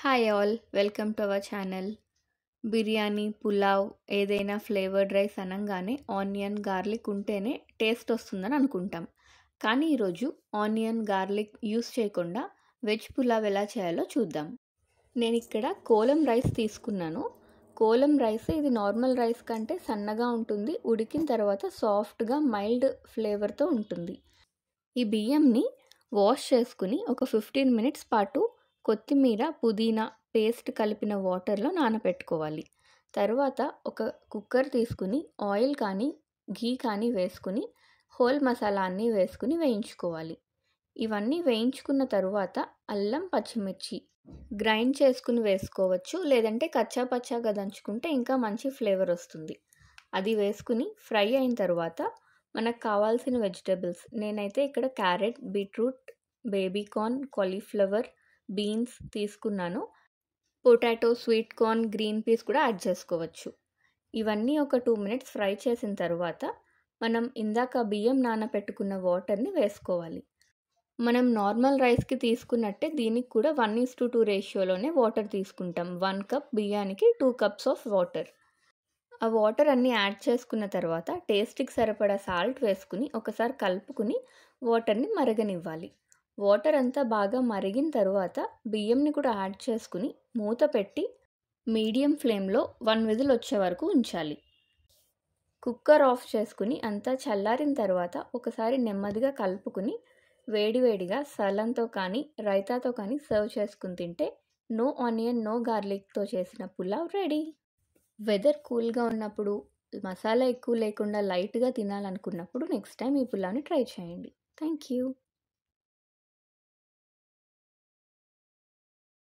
Hi all welcome to our channel. Biryani, pulao ఏదైనా flavoured rice అనంగానే onion, garlic ఉంటేనే taste వస్తుందని అనుకుంటాం. కానీ ఈరోజు ఆనియన్, గార్లిక్ యూస్ చేయకుండా వెజ్ పులావ్ ఎలా చేయాలో చూద్దాం. నేను ఇక్కడ కోలం రైస్ తీసుకున్నాను. కోలం రైస్ ఇది నార్మల్ రైస్ కంటే సన్నగా ఉంటుంది. ఉడికిన తర్వాత సాఫ్ట్గా మైల్డ్ ఫ్లేవర్తో ఉంటుంది. ఈ బియ్యంని వాష్ చేసుకుని ఒక 15 మినిట్స్ పాటు కొత్తిమీర, పుదీనా పేస్ట్ కలిపిన వాటర్లో నానబెట్టుకోవాలి. తర్వాత ఒక కుక్కర్ తీసుకుని ఆయిల్ కానీ ఘీ కానీ వేసుకుని హోల్ మసాలా అన్నీ వేసుకుని వేయించుకోవాలి. ఇవన్నీ వేయించుకున్న తరువాత అల్లం, పచ్చిమిర్చి గ్రైండ్ చేసుకుని వేసుకోవచ్చు, లేదంటే కచ్చా పచ్చాగా దంచుకుంటే ఇంకా మంచి ఫ్లేవర్ వస్తుంది. అది వేసుకుని ఫ్రై అయిన తర్వాత మనకు కావాల్సిన వెజిటేబుల్స్, నేనైతే ఇక్కడ carrot, beetroot, baby corn, cauliflower, beans తీసుకున్నాను. Potato, sweet corn, green peas కూడా యాడ్ చేసుకోవచ్చు. ఇవన్నీ ఒక 2 మినిట్స్ ఫ్రై చేసిన తర్వాత మనం ఇందాక బియ్యం నానబెట్టుకున్న వాటర్ని వేసుకోవాలి. మనం నార్మల్ రైస్కి తీసుకున్నట్టే దీనికి కూడా 1:2 రేషియోలోనే వాటర్ తీసుకుంటాం. 1 కప్ బియ్యానికి 2 కప్స్ ఆఫ్ వాటర్. ఆ వాటర్ అన్నీ యాడ్ చేసుకున్న తర్వాత టేస్ట్కి సరిపడా సాల్ట్ వేసుకుని ఒకసారి కలుపుకుని వాటర్ని మరగనివ్వాలి. వాటర్ అంతా బాగా మరిగిన తర్వాత బియ్యంని కూడా యాడ్ చేసుకుని మూత పెట్టి మీడియం ఫ్లేమ్లో 1 విజిల్ వచ్చే వరకు ఉంచాలి. కుక్కర్ ఆఫ్ చేసుకుని అంతా చల్లారిన తర్వాత ఒకసారి నెమ్మదిగా కలుపుకుని వేడివేడిగా సలంతో కానీ రైతాతో కానీ సర్వ్ చేసుకుని తింటే నో ఆనియన్, నో గార్లిక్తో చేసిన పులావ్ రెడీ. వెదర్ కూల్గా ఉన్నప్పుడు, మసాలా ఎక్కువ లేకుండా లైట్గా తినాలనుకున్నప్పుడు నెక్స్ట్ టైం ఈ పులావ్ని ట్రై చేయండి. Thank you.